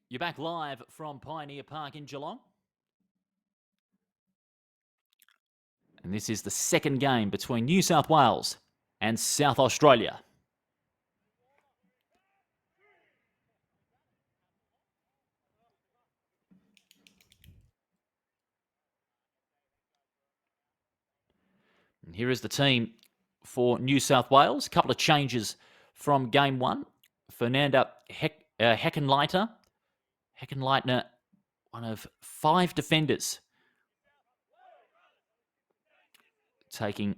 You're back live from Pioneer Park in Geelong. And this is the second game between New South Wales and South Australia. And here is the team for New South Wales. A couple of changes from game one. Fernanda Heckenleitner, one of 5 defenders, taking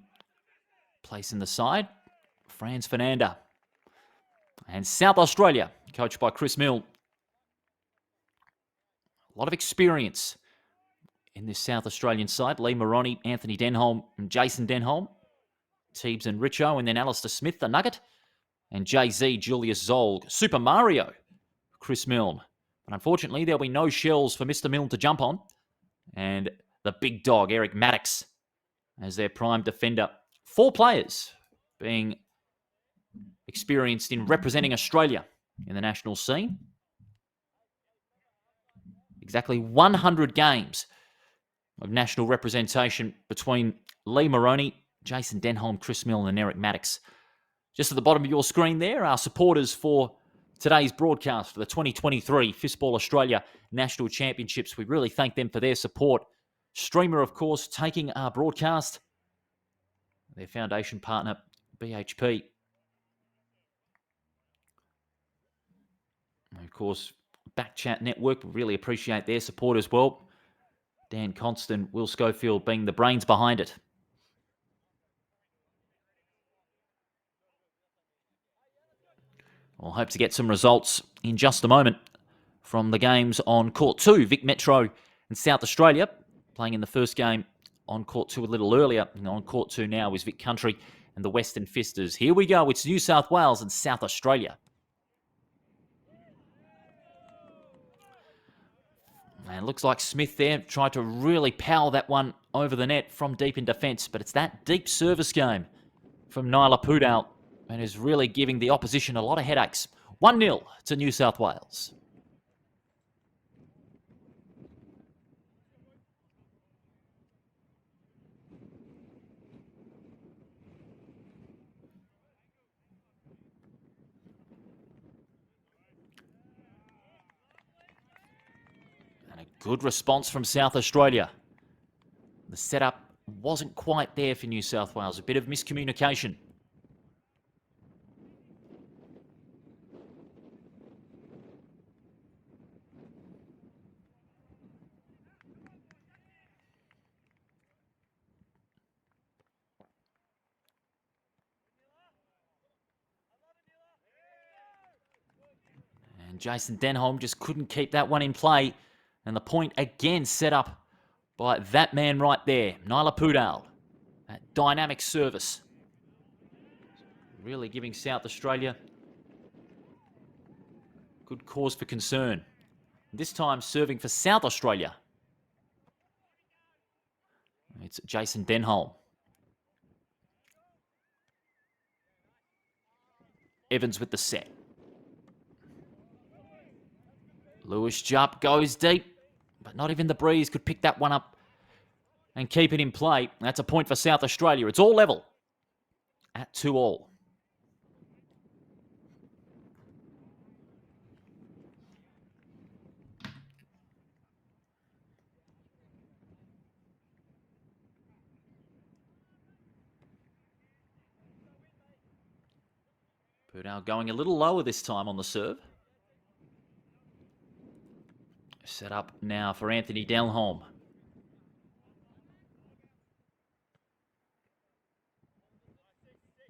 place in the side. Franz Fernanda. And South Australia, coached by Chris Milne. A lot of experience in this South Australian side. Lee Moroney, Anthony Denholm, and Jason Denholm. Teebs and Richo, and then Alistair Smith, the Nugget. And Jay-Z, Julius Zolg. Super Mario, Chris Milne. But unfortunately, there'll be no shells for Mr. Milne to jump on. And the big dog, Eric Maddox, as their prime defender. 4 players being experienced in representing Australia in the national scene. Exactly 100 games of national representation between Lee Moroney, Jason Denholm, Chris Milne, and Eric Maddox. Just at the bottom of your screen there are supporters for today's broadcast for the 2023 Fistball Australia National Championships. We really thank them for their support. Streamer, of course, taking our broadcast. Their foundation partner, BHP. And of course, Backchat Network, we really appreciate their support as well. Dan Constant, Will Schofield being the brains behind it. We'll hope to get some results in just a moment from the games on Court 2. Vic Metro and South Australia playing in the first game on Court 2 a little earlier. And on Court 2 now is Vic Country and the Western Fisters. Here we go. It's New South Wales and South Australia. And it looks like Smith there tried to really power that one over the net from deep in defence. But it's that deep service game from Nyla Pudal and is really giving the opposition a lot of headaches. 1-0 to New South Wales. And a good response from South Australia. The setup wasn't quite there for New South Wales. A bit of miscommunication. And Jason Denholm just couldn't keep that one in play. And the point again set up by that man right there, Nyla Pudal. That dynamic service. Really giving South Australia good cause for concern. This time serving for South Australia. It's Jason Denholm. Evans with the set. Lewis Jupp goes deep, but not even the breeze could pick that one up and keep it in play. That's a point for South Australia. It's all level at 2-2. Pudal going a little lower this time on the serve. Set up now for Anthony Denholm.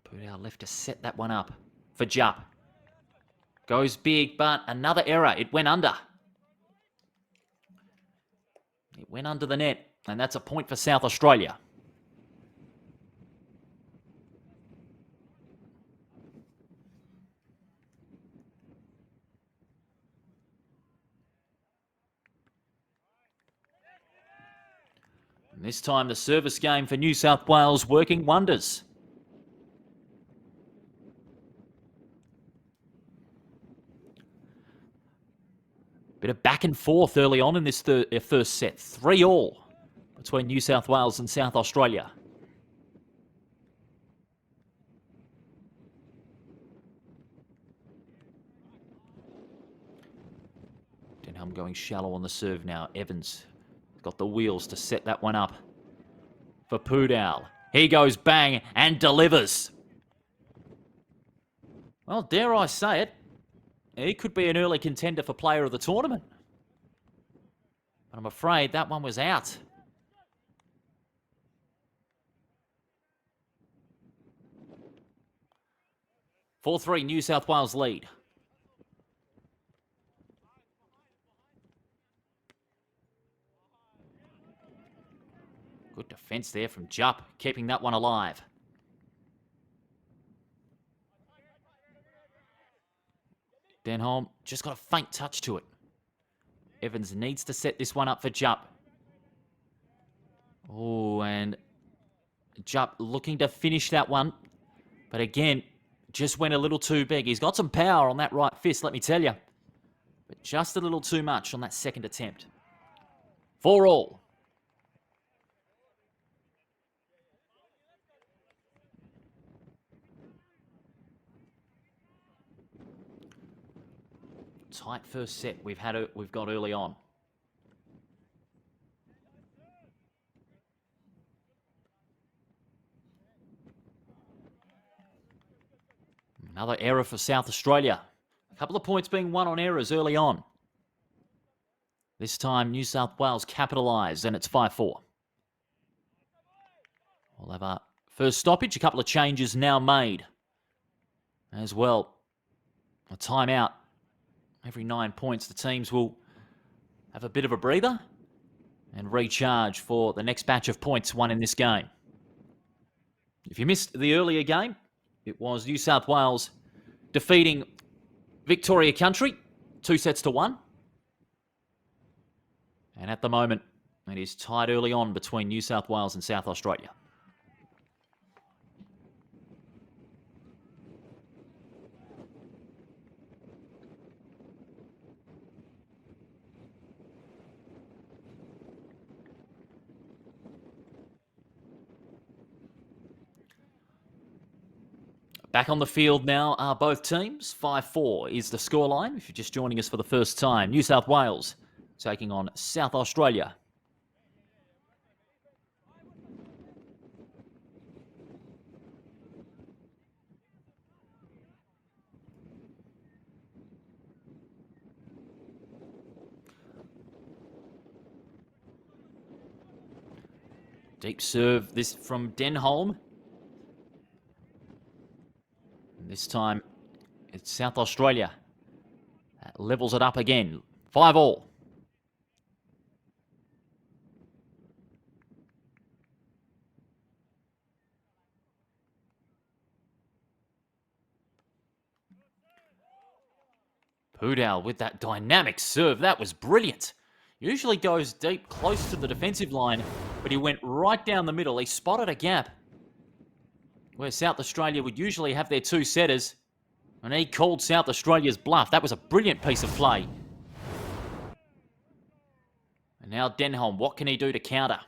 Pudal left to set that one up for Jupp. Goes big, but another error. It went under. It went under the net, and that's a point for South Australia. And this time the service game for New South Wales working wonders. Bit of back and forth early on in this first set. 3-3 between New South Wales and South Australia. Denham going shallow on the serve now. Evans got the wheels to set that one up for Pudal. He goes bang and delivers. Well, dare I say it, he could be an early contender for player of the tournament. But I'm afraid that one was out. 4-3 New South Wales lead. Good defence there from Jupp, keeping that one alive. Denholm just got a faint touch to it. Evans needs to set this one up for Jupp. Oh, and Jupp looking to finish that one. But again, just went a little too big. He's got some power on that right fist, let me tell you. But just a little too much on that second attempt. 4-4. Tight first set we've got early on. Another error for South Australia. A couple of points being won on errors early on. This time New South Wales capitalised and it's 5-4. We'll have a first stoppage. A couple of changes now made as well. A timeout. Every 9 points, the teams will have a bit of a breather and recharge for the next batch of points won in this game. If you missed the earlier game, it was New South Wales defeating Victoria Country 2-1. And at the moment, it is tied early on between New South Wales and South Australia. Back on the field now are both teams. 5-4 is the scoreline. If you're just joining us for the first time, New South Wales taking on South Australia. Deep serve this from Denholm. This time, it's South Australia. That levels it up again. 5-5. Pudal with that dynamic serve. That was brilliant. Usually goes deep, close to the defensive line, but he went right down the middle. He spotted a gap where South Australia would usually have their two setters, and he called South Australia's bluff. That was a brilliant piece of play. And now Denholm, what can he do to counter?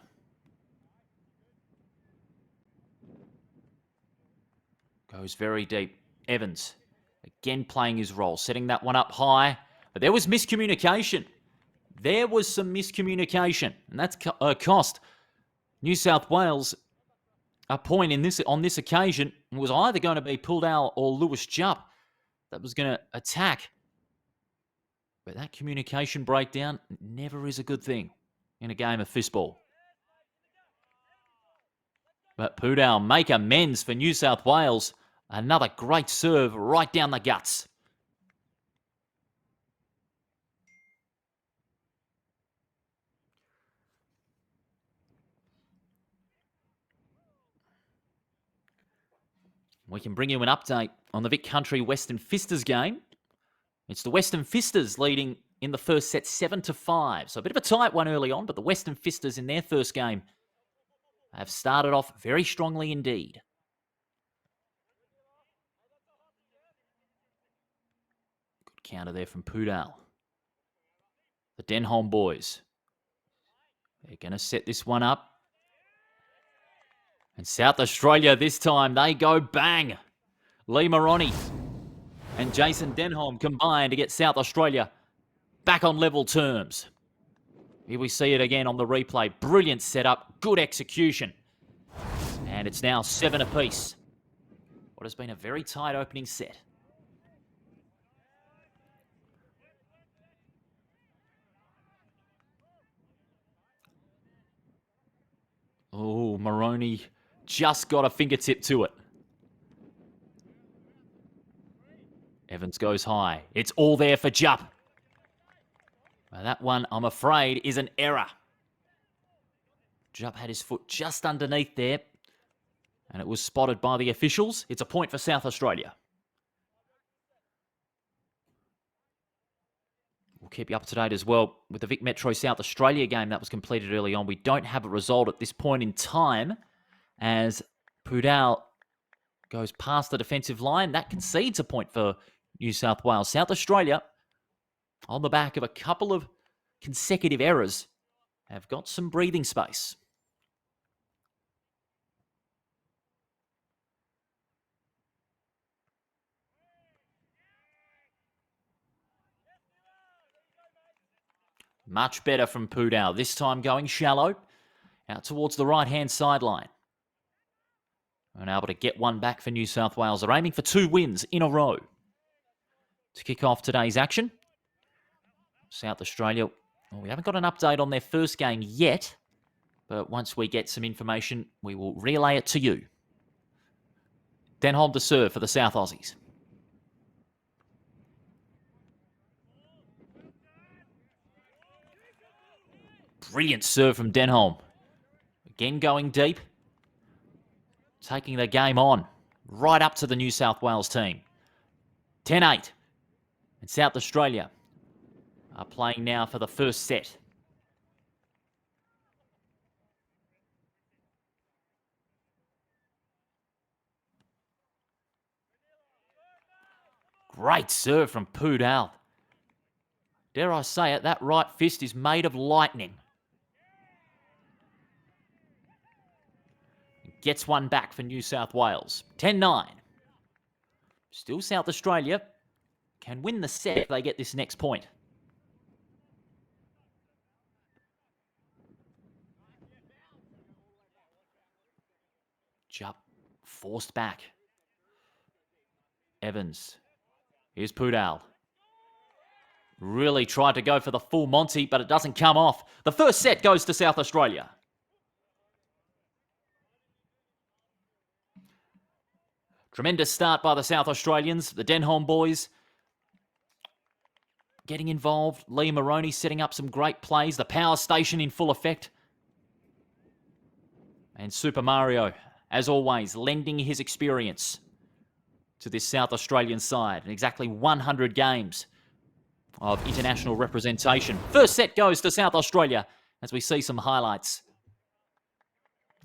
Goes very deep. Evans, again playing his role, setting that one up high. But there was miscommunication. There was some miscommunication, and that's cost New South Wales a point on this occasion. It was either going to be Pudal or Lewis Jupp that was going to attack. But that communication breakdown never is a good thing in a game of fistball. But Pudal make amends for New South Wales. Another great serve right down the guts. We can bring you an update on the Vic Country Western Fisters game. It's the Western Fisters leading in the first set 7-5. So a bit of a tight one early on, but the Western Fisters in their first game have started off very strongly indeed. Good counter there from Pudal. the Denholm boys. They're going to set this one up. And South Australia this time, they go bang. Lee Moroni and Jason Denholm combine to get South Australia back on level terms. Here we see it again on the replay. Brilliant setup, good execution. And it's now 7 apiece. What has been a very tight opening set. Oh, Moroni just got a fingertip to it. Evans goes high. It's all there for Jupp. Now that one, I'm afraid, is an error. Jupp had his foot just underneath there, and it was spotted by the officials. It's a point for South Australia. We'll keep you up to date as well with the Vic Metro South Australia game that was completed early on. We don't have a result at this point in time as Pudal goes past the defensive line. That concedes a point for New South Wales. South Australia, on the back of a couple of consecutive errors, have got some breathing space. Much better from Pudal. This time going shallow, out towards the right-hand sideline. And able to get one back for New South Wales. They're aiming for 2 wins in a row. To kick off today's action, South Australia, well, we haven't got an update on their first game yet, but once we get some information, we will relay it to you. Denholm to serve for the South Aussies. Brilliant serve from Denholm. Again going deep. Taking the game on. Right up to the New South Wales team. 10-8. And South Australia are playing now for the first set. Great serve from Pudal. Dare I say it, that right fist is made of lightning. Gets one back for New South Wales. 10-9. Still South Australia can win the set if they get this next point. Jupp forced back. Evans. Here's Pudal. Really tried to go for the full Monty, but it doesn't come off. The first set goes to South Australia. Tremendous start by the South Australians. The Denholm boys getting involved. Lee Moroni setting up some great plays. The power station in full effect. And Super Mario, as always, lending his experience to this South Australian side. In exactly 100 games of international representation. First set goes to South Australia as we see some highlights.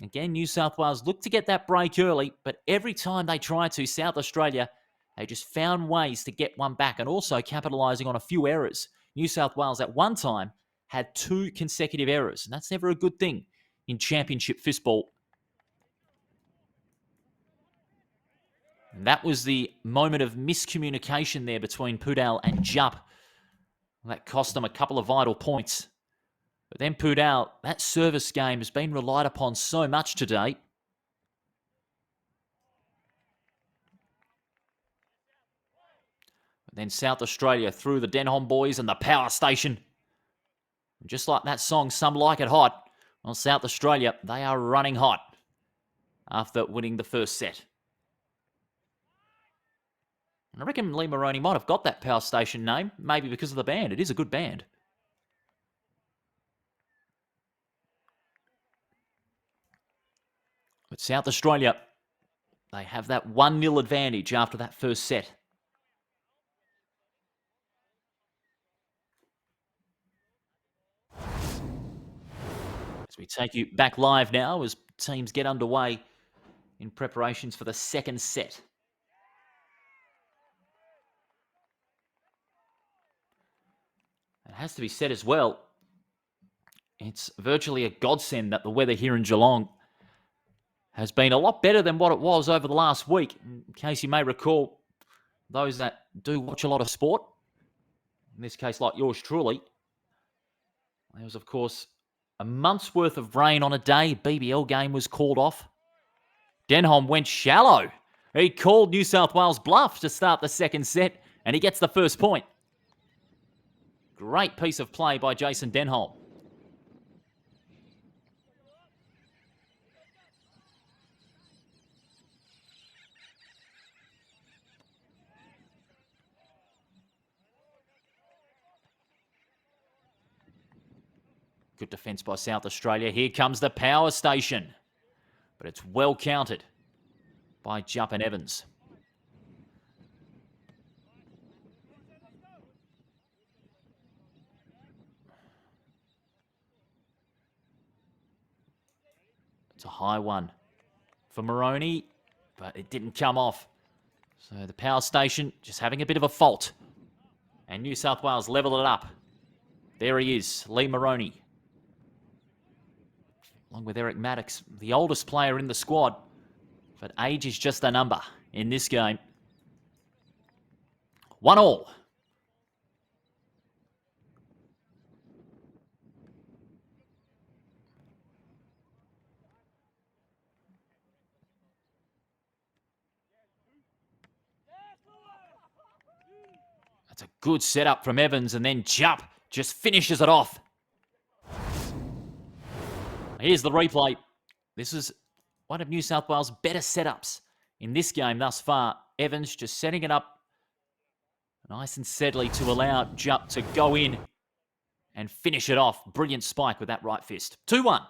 Again, New South Wales looked to get that break early, but every time they tried to, South Australia, they just found ways to get one back and also capitalising on a few errors. New South Wales at one time had 2 consecutive errors, and that's never a good thing in championship fistball. And that was the moment of miscommunication there between Pudal and Jupp. That cost them a couple of vital points. But then Pudal, that service game has been relied upon so much today. But then South Australia through the Denholm boys and the power station. Just like that song, Some Like It Hot. Well, South Australia, they are running hot after winning the first set. And I reckon Lee Moroni might have got that power station name, maybe because of the band. It is a good band. But South Australia, they have that 1-0 advantage after that first set. As we take you back live now as teams get underway in preparations for the second set. And has to be said as well, it's virtually a godsend that the weather here in Geelong has been a lot better than what it was over the last week. In case you may recall, those that do watch a lot of sport, in this case like yours truly, there was, of course, a month's worth of rain on a day. BBL game was called off. Denholm went shallow. He called New South Wales bluff to start the second set, and he gets the first point. Great piece of play by Jason Denholm. Good defence by South Australia. Here comes the power station. But it's well countered by Jupp and Evans. It's a high one for Moroney, but it didn't come off. So the power station just having a bit of a fault. And New South Wales level it up. There he is, Lee Moroney. Along with Eric Maddox, the oldest player in the squad. But age is just a number in this game. 1-1. That's a good setup from Evans, and then Jupp just finishes it off. Here's the replay. This is one of New South Wales' better setups in this game thus far. Evans just setting it up nice and steadily to allow Jupp to go in and finish it off. Brilliant spike with that right fist. 2-1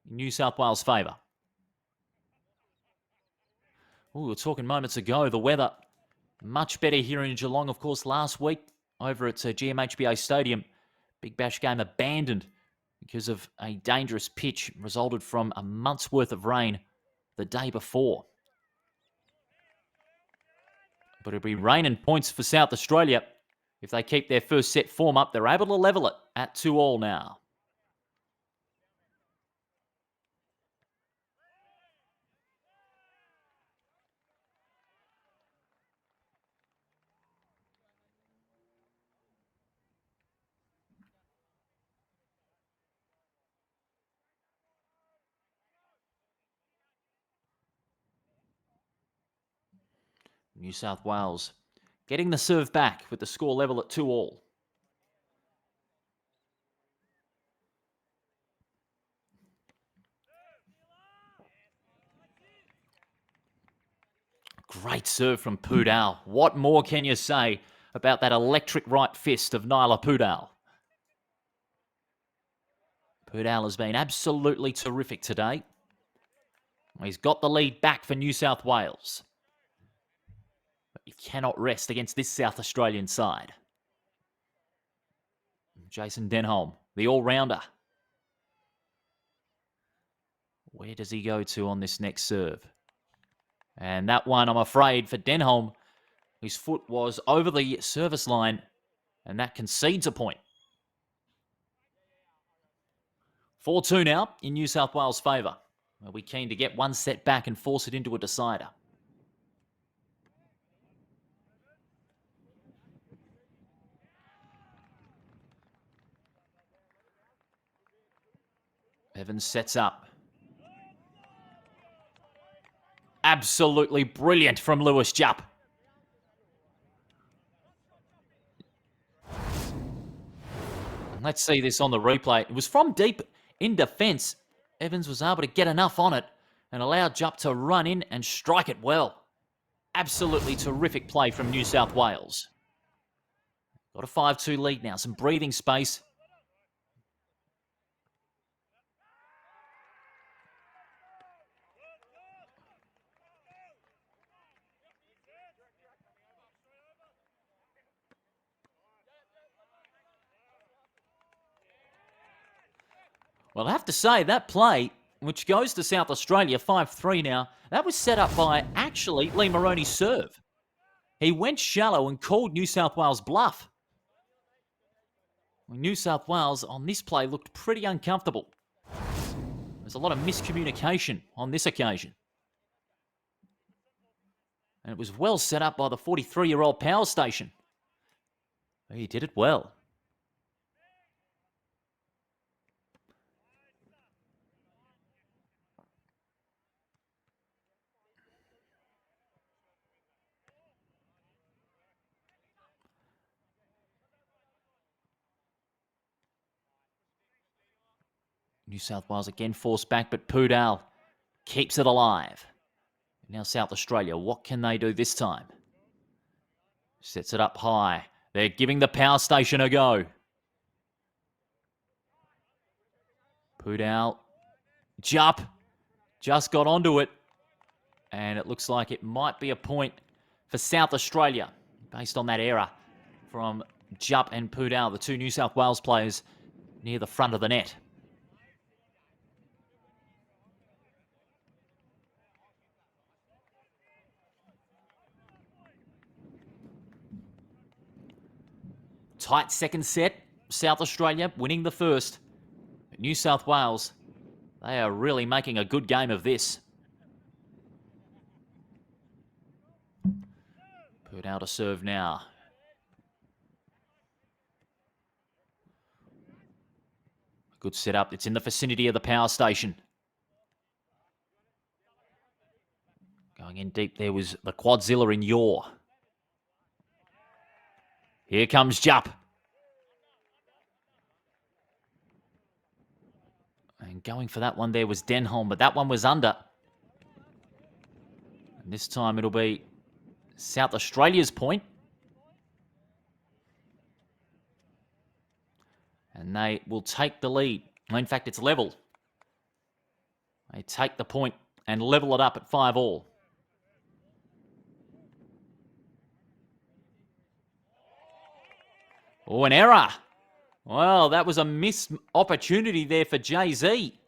in New South Wales' favour. We were talking moments ago, the weather much better here in Geelong. Of course, last week over at GMHBA Stadium, Big Bash game abandoned because of a dangerous pitch resulted from a month's worth of rain the day before. But it'll be rain and points for South Australia. If they keep their first set form up, they're able to level it at 2-2 now. New South Wales getting the serve back with the score level at 2-2. Great serve from Pudal. What more can you say about that electric right fist of Nyla Pudal? Pudal has been absolutely terrific today. He's got the lead back for New South Wales. But you cannot rest against this South Australian side. Jason Denholm, the all-rounder. Where does he go to on this next serve? And that one, I'm afraid, for Denholm, his foot was over the service line, and that concedes a point. 4-2 now in New South Wales' favour. We're keen to get one set back and force it into a decider. Evans sets up. Absolutely brilliant from Lewis Jupp. Let's see this on the replay. It was from deep in defence. Evans was able to get enough on it and allow Jupp to run in and strike it well. Absolutely terrific play from New South Wales. Got a 5-2 lead now. Some breathing space. Well, I have to say, that play, which goes to South Australia, 5-3 now, that was set up by, actually, Lee Moroney's serve. He went shallow and called New South Wales bluff. New South Wales on this play looked pretty uncomfortable. There's a lot of miscommunication on this occasion. And it was well set up by the 43-year-old power station. He did it well. New South Wales again forced back, but Pudal keeps it alive. Now South Australia, what can they do this time? Sets it up high. They're giving the power station a go. Pudal, Jup, just got onto it. And it looks like it might be a point for South Australia, based on that error from Jup and Pudal, the two New South Wales players near the front of the net. Tight second set. South Australia winning the first. New South Wales, they are really making a good game of this. Put out a serve now. Good setup. It's in the vicinity of the power station. Going in deep there was the Quadzilla in Yaw. Here comes Jup. And going for that one there was Denholm, but that one was under. And this time it'll be South Australia's point. And they will take the lead. In fact, it's level. They take the point and level it up at 5-all. Oh, an error. Well, that was a missed opportunity there for Jay-Z.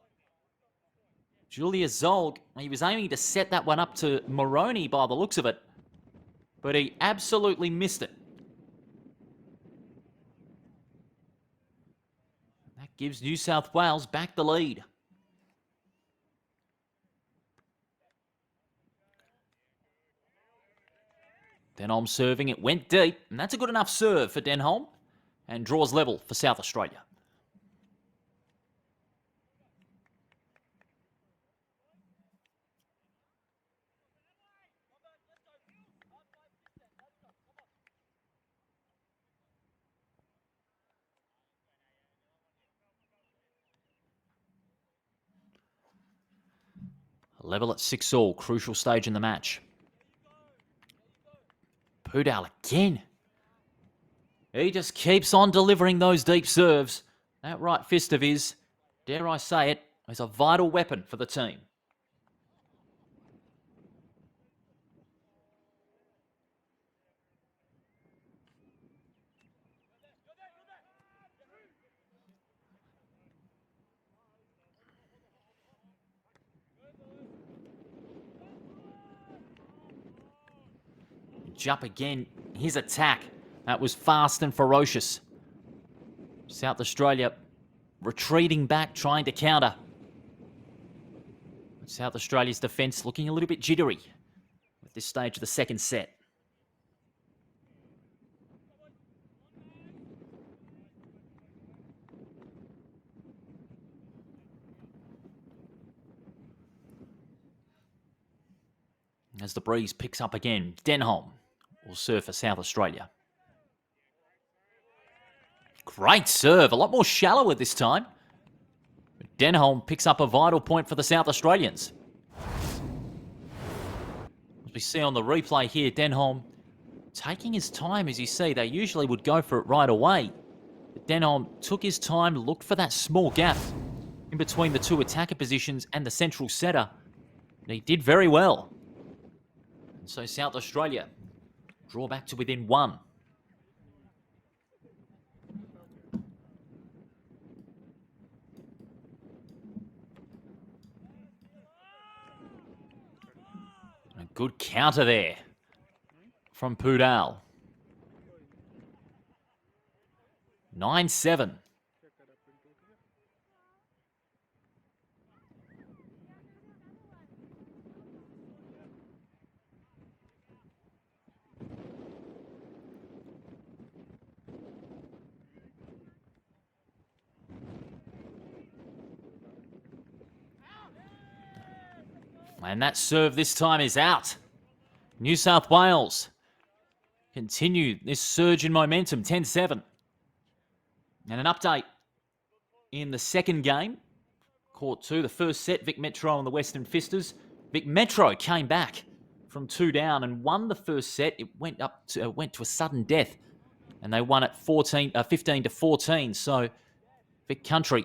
Julius Zolg, he was aiming to set that one up to Moroney by the looks of it, but he absolutely missed it. That gives New South Wales back the lead. Denholm serving, it went deep, and that's a good enough serve for Denholm, and draws level for South Australia. Level at 6-all, crucial stage in the match. Pudal again. He just keeps on delivering those deep serves. That right fist of his, dare I say it, is a vital weapon for the team. Jup again, his attack. That was fast and ferocious. South Australia retreating back, trying to counter. South Australia's defence looking a little bit jittery at this stage of the second set. As the breeze picks up again, Denholm will serve for South Australia. Great serve, a lot more shallow at this time. But Denholm picks up a vital point for the South Australians. As we see on the replay here, Denholm taking his time. As you see, they usually would go for it right away. But Denholm took his time, looked for that small gap in between the two attacker positions and the central setter. And he did very well. And so South Australia draw back to within 1. A good counter there from Pudal. 9-7. And that serve this time is out. New South Wales continue this surge in momentum, 10-7. And an update in the second game. Court 2, the first set, Vic Metro and the Western Fisters. Vic Metro came back from 2 down and won the first set. It went to a sudden death, and they won it 15-14. So Vic Country,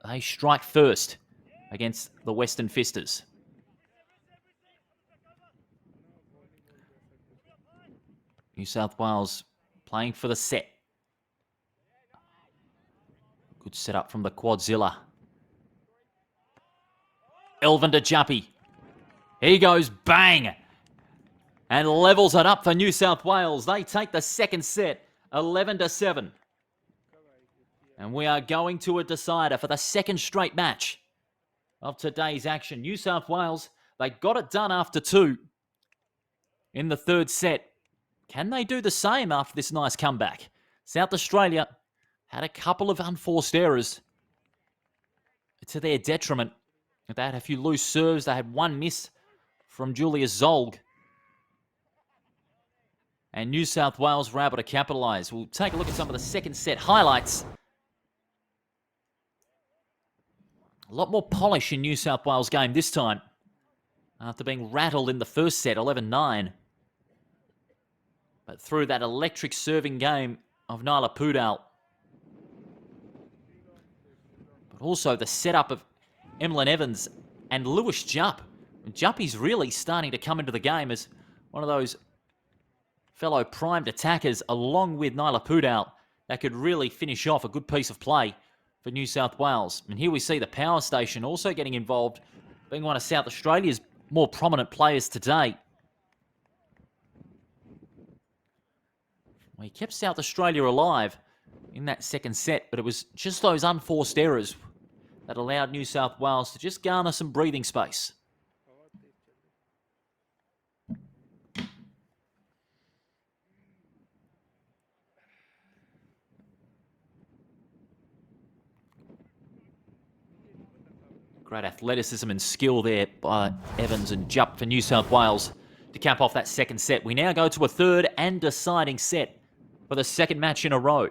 they strike first against the Western Fisters. New South Wales playing for the set. Good setup from the Quadzilla. Elvin to Juppy. He goes bang and levels it up for New South Wales. They take the second set, 11-7. And we are going to a decider for the second straight match of today's action. New South Wales, they got it done after 2 in the third set. Can they do the same after this nice comeback? South Australia had a couple of unforced errors to their detriment. They had a few loose serves. They had one miss from Julius Zolg. And New South Wales were able to capitalise. We'll take a look at some of the second set highlights. A lot more polish in New South Wales' game this time, after being rattled in the first set, 11-9. But through that electric serving game of Nyla Pudal. But also the setup of Emlyn Evans and Lewis Jupp. Juppy's really starting to come into the game as one of those fellow primed attackers, along with Nyla Pudal, that could really finish off a good piece of play for New South Wales. And here we see the power station also getting involved, being one of South Australia's more prominent players today. Well, he kept South Australia alive in that second set, but it was just those unforced errors that allowed New South Wales to just garner some breathing space. Great athleticism and skill there by Evans and Jupp for New South Wales to cap off that second set. We now go to a third and deciding set for the second match in a row.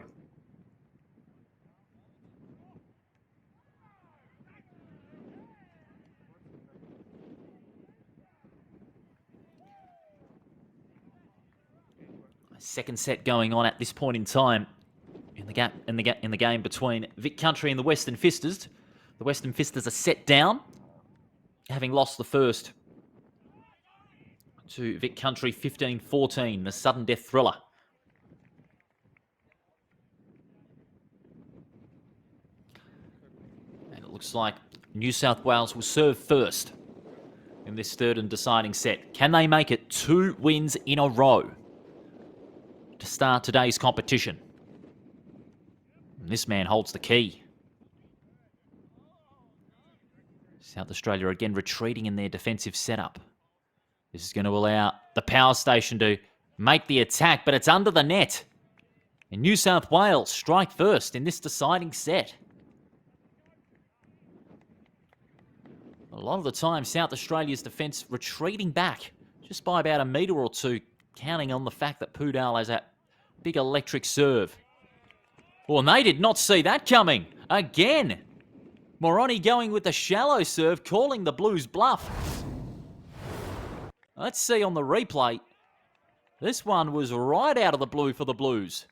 Second set going on at this point in time in the game between Vic Country and the Western Fisters. The Western Fisters are set down, having lost the first to Vic Country 15-14, the sudden death thriller. And it looks like New South Wales will serve first in this third and deciding set. Can they make it 2 wins in a row to start today's competition? And this man holds the key. South Australia again retreating in their defensive setup. This is going to allow the power station to make the attack, but it's under the net. And New South Wales strike first in this deciding set. A lot of the time, South Australia's defence retreating back just by about a metre or two, counting on the fact that Pudal has that big electric serve. Well, and they did not see that coming. Again, Moroni going with the shallow serve, calling the Blues bluff. Let's see on the replay. This one was right out of the blue for the Blues.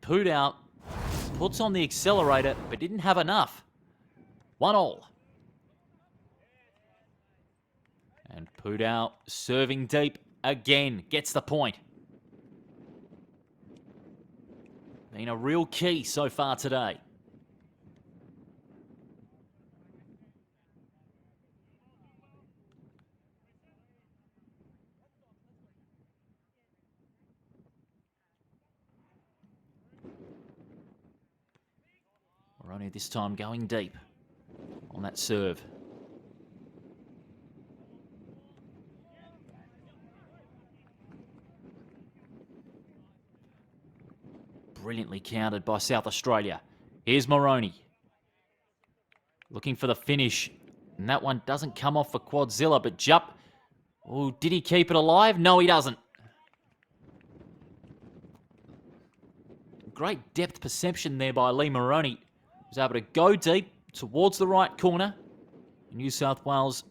Pudal puts on the accelerator, but didn't have enough. 1-1. And Pudal serving deep again, gets the point. Been a real key so far today. This time going deep on that serve. Brilliantly countered by South Australia. Here's Moroney. Looking for the finish. And that one doesn't come off for Quadzilla, but Jupp. Oh, did he keep it alive? No, he doesn't. Great depth perception there by Lee Moroney. He was able to go deep towards the right corner. New South Wales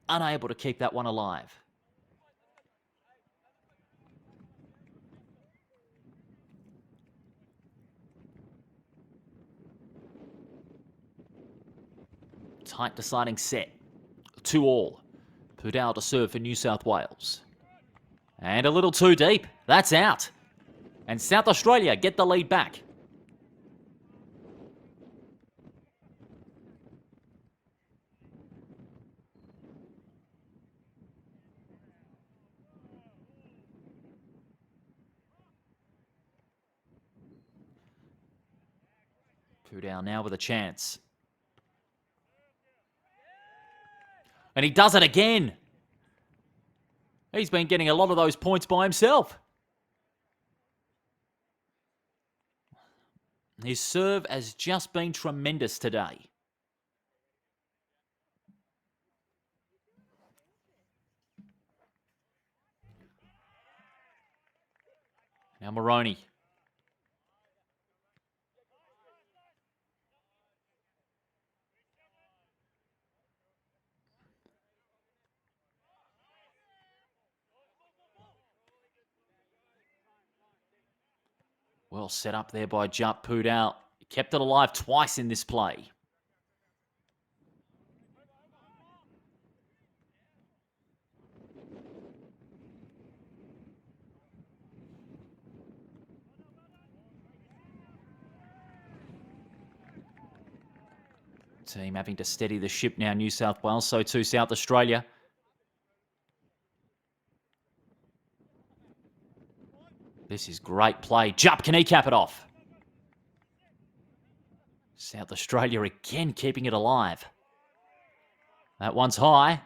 unable to keep that one alive. Tight deciding set. 2-all. Pudal to serve for New South Wales. And a little too deep. That's out. And South Australia get the lead back. Pudal now with a chance. And he does it again. He's been getting a lot of those points by himself. His serve has just been tremendous today. Now Moroney. Well set up there by Jupp. Pudal. He kept it alive twice in this play. Team having to steady the ship now, New South Wales. So too South Australia. This is great play. Jupp, can he cap it off? South Australia again keeping it alive. That one's high.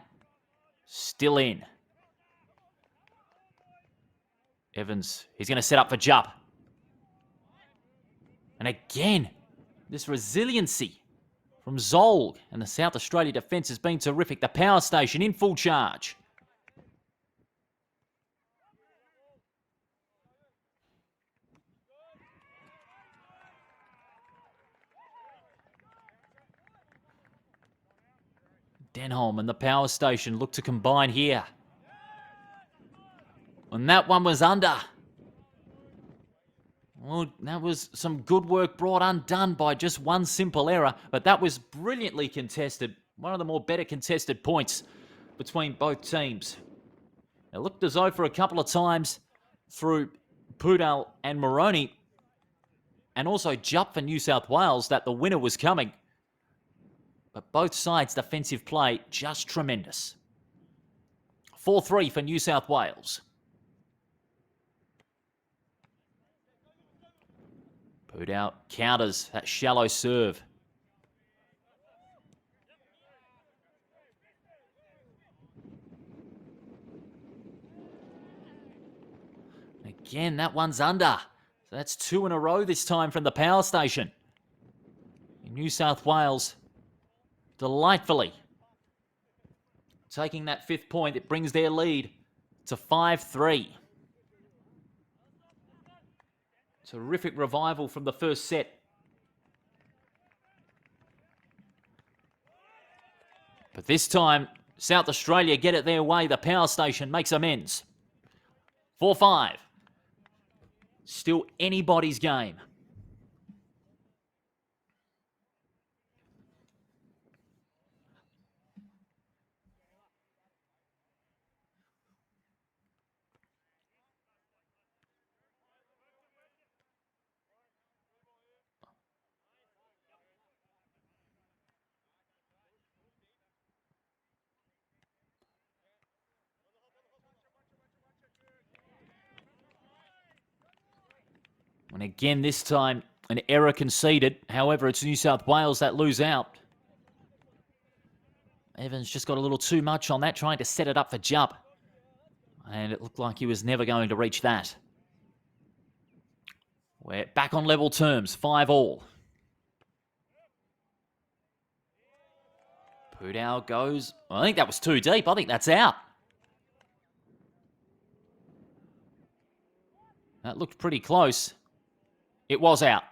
Still in. Evans, he's going to set up for Jupp. And again, this resiliency from Zolg and the South Australia defence has been terrific. The power station in full charge. Denholm and the power station look to combine here. And that one was under. Well, that was some good work brought undone by just one simple error, but that was brilliantly contested. One of the more better contested points between both teams. It looked as though for a couple of times through Pudal and Moroney, and also Jupp for New South Wales, that the winner was coming. But both sides' defensive play just tremendous. 4-3 for New South Wales. Pudal counters that shallow serve. Again, that one's under. So that's 2 in a row this time from the power station. In New South Wales, delightfully taking that 5th point, it brings their lead to 5-3. Terrific revival from the first set. But this time, South Australia get it their way. The power station makes amends. 4-5. Still anybody's game. And again, this time, An error conceded. However, it's New South Wales that lose out. Evans just got a little too much on that, trying to set it up for Jupp. And it looked like he was never going to reach that. We're back on level terms, 5-all. Pudal goes. I think that was too deep. I think that's out. That looked pretty close. It was out.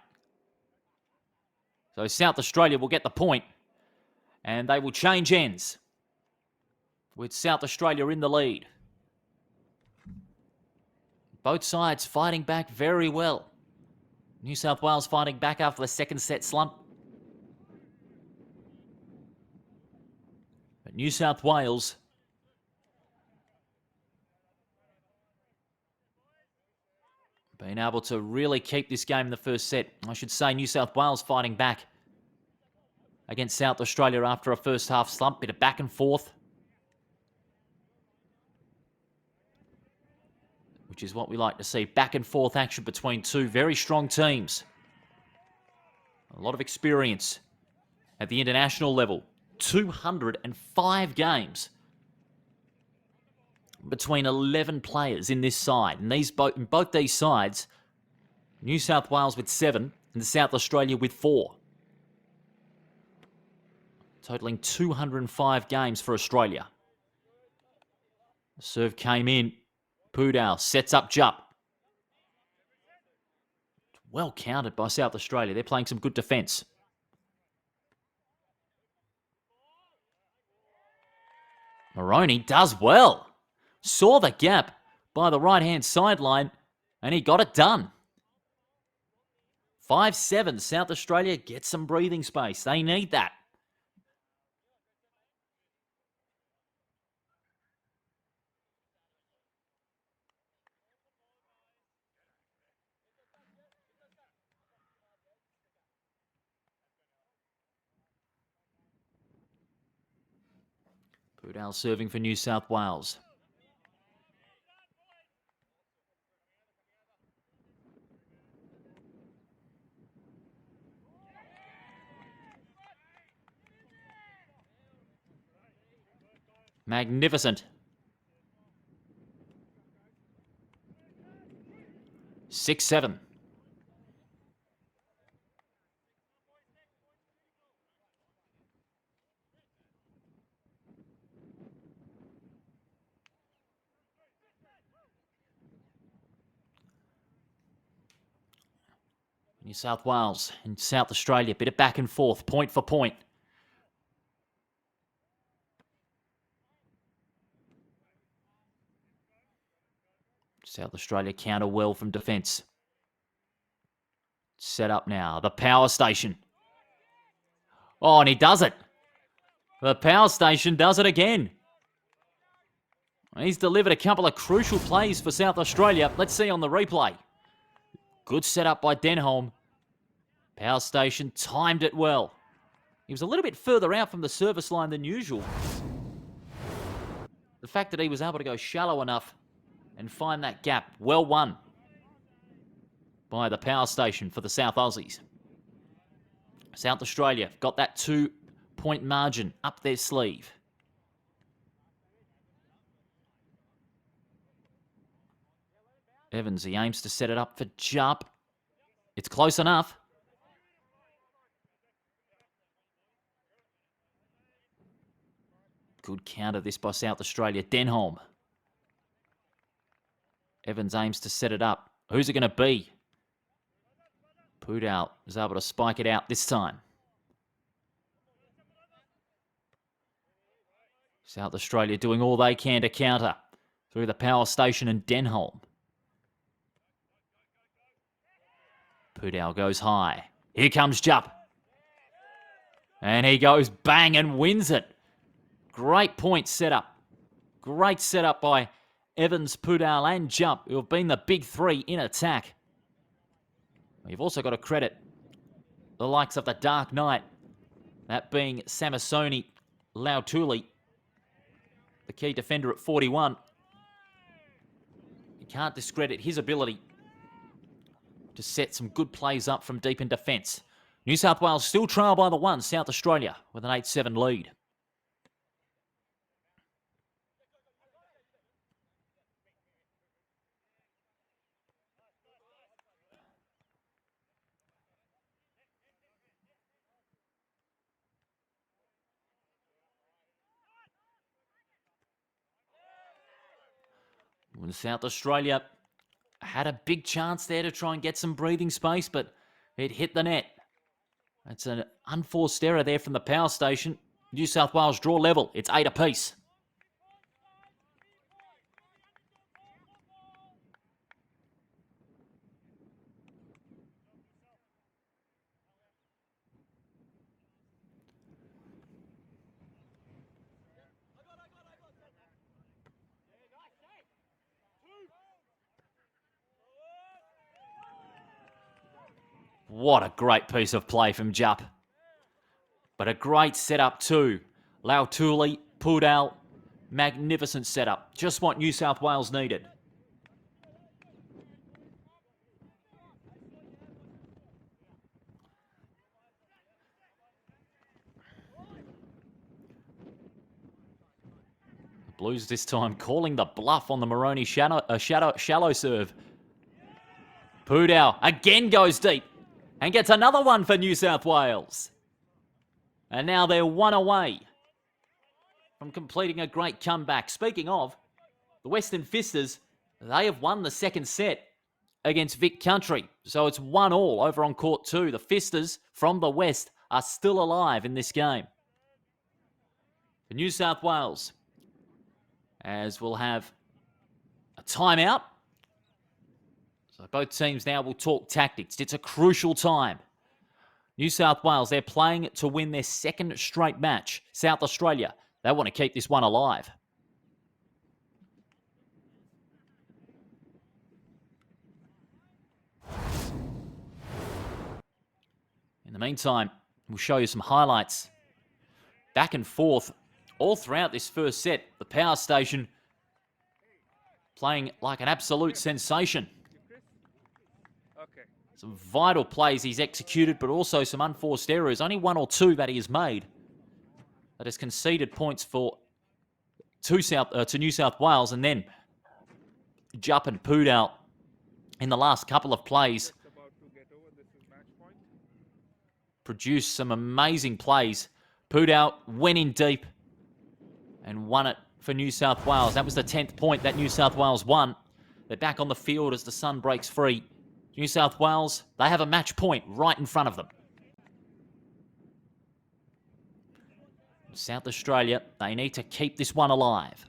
So South Australia will get the point, and they will change ends with South Australia in the lead. Both sides fighting back very well. New South Wales fighting back after the second set slump. But New South Wales being able to really keep this game in the first set. I should say New South Wales fighting back against South Australia after a first half slump. Bit of back and forth, which is what we like to see. Back and forth action between two very strong teams. A lot of experience at the international level. 205 games between 11 players in this side. And in both these sides, New South Wales with 7 and South Australia with 4. Totaling 205 games for Australia. The serve came in. Pudal sets up Jupp. Well countered by South Australia. They're playing some good defence. Moroney does well. Saw the gap by the right-hand sideline, and he got it done. 5-7. South Australia gets some breathing space. They need that. Pudal serving for New South Wales. Magnificent. 6-7. New South Wales and South Australia, bit of back and forth, point for point. South Australia counter well from defence. Set up now, the power station. Oh, and he does it. The power station does it again. He's delivered a couple of crucial plays for South Australia. Let's see on the replay. Good setup by Denholm. Power station timed it well. He was a little bit further out from the service line than usual. The fact that he was able to go shallow enough and find that gap, well won by the power station for the South Aussies. South Australia got that 2-point margin up their sleeve. Evans, he aims to set it up for Jupp. It's close enough. Good counter this by South Australia. Denholm. Evans aims to set it up. Who's it going to be? Pudal is able to spike it out this time. South Australia doing all they can to counter through the power station and Denholm. Pudal goes high. Here comes Jupp. And he goes bang and wins it. Great point setup. Great setup by Evans, Pudal and Jupp, who have been the big three in attack. You've also got to credit the likes of the Dark Knight, that being Samisoni Lautuli, the key defender at 41. You can't discredit his ability to set some good plays up from deep in defence. New South Wales still trail by the 1, South Australia with an 8-7 lead. When South Australia had a big chance there to try and get some breathing space, but it hit the net. That's an unforced error there from the power station. New South Wales draw level. It's 8 apiece. What a great piece of play from Jupp. But a great setup too. Lautuli, Pudal, magnificent setup. Just what New South Wales needed. The Blues this time calling the bluff on the Maroney shallow serve. Pudal again goes deep and gets another one for New South Wales. And now they're 1 away from completing a great comeback. Speaking of, the Western Fisters, they have won the second set against Vic Country. So it's 1-1 over on court 2. The Fisters from the West are still alive in this game. For New South Wales, as we'll have a timeout. So both teams now will talk tactics. It's a crucial time. New South Wales, they're playing to win their second straight match. South Australia, they want to keep this one alive. In the meantime, we'll show you some highlights. Back and forth all throughout this first set. The power station playing like an absolute sensation. Some vital plays he's executed, but also some unforced errors. Only 1 or 2 that he has made that has conceded points to New South Wales. And then Jupp and Pudal in the last couple of plays produced some amazing plays. Pudal went in deep and won it for New South Wales. That was the 10th point that New South Wales won. They're back on the field as the sun breaks free. New South Wales, they have a match point right in front of them. South Australia, they need to keep this one alive.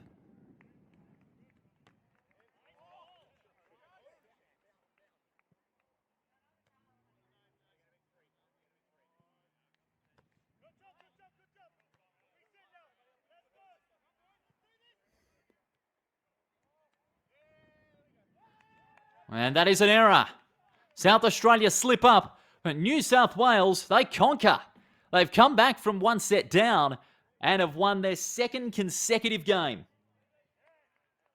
And that is an error. South Australia slip up, but New South Wales, they conquer. They've come back from 1 set down and have won their second consecutive game.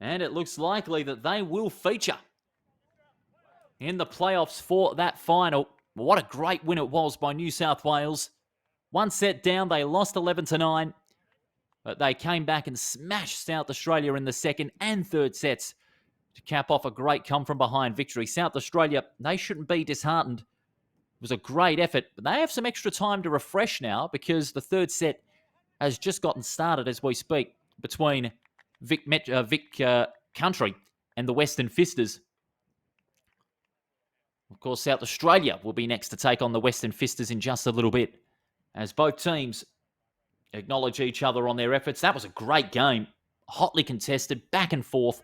And it looks likely that they will feature in the playoffs for that final. What a great win it was by New South Wales. 1 set down, they lost 11-9, but they came back and smashed South Australia in the second and third sets to cap off a great come-from-behind victory. South Australia, they shouldn't be disheartened. It was a great effort, but they have some extra time to refresh now because the third set has just gotten started as we speak between Vic Country and the Western Fisters. Of course, South Australia will be next to take on the Western Fisters in just a little bit as both teams acknowledge each other on their efforts. That was a great game, hotly contested, back and forth.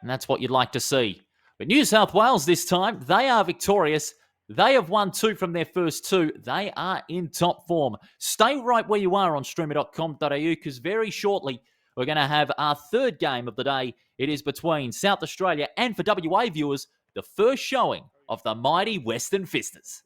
And that's what you'd like to see. But New South Wales this time, they are victorious. They have won 2 from their first 2. They are in top form. Stay right where you are on streamer.com.au because very shortly we're going to have our third game of the day. It is between South Australia and, for WA viewers, the first showing of the mighty Western Fisters.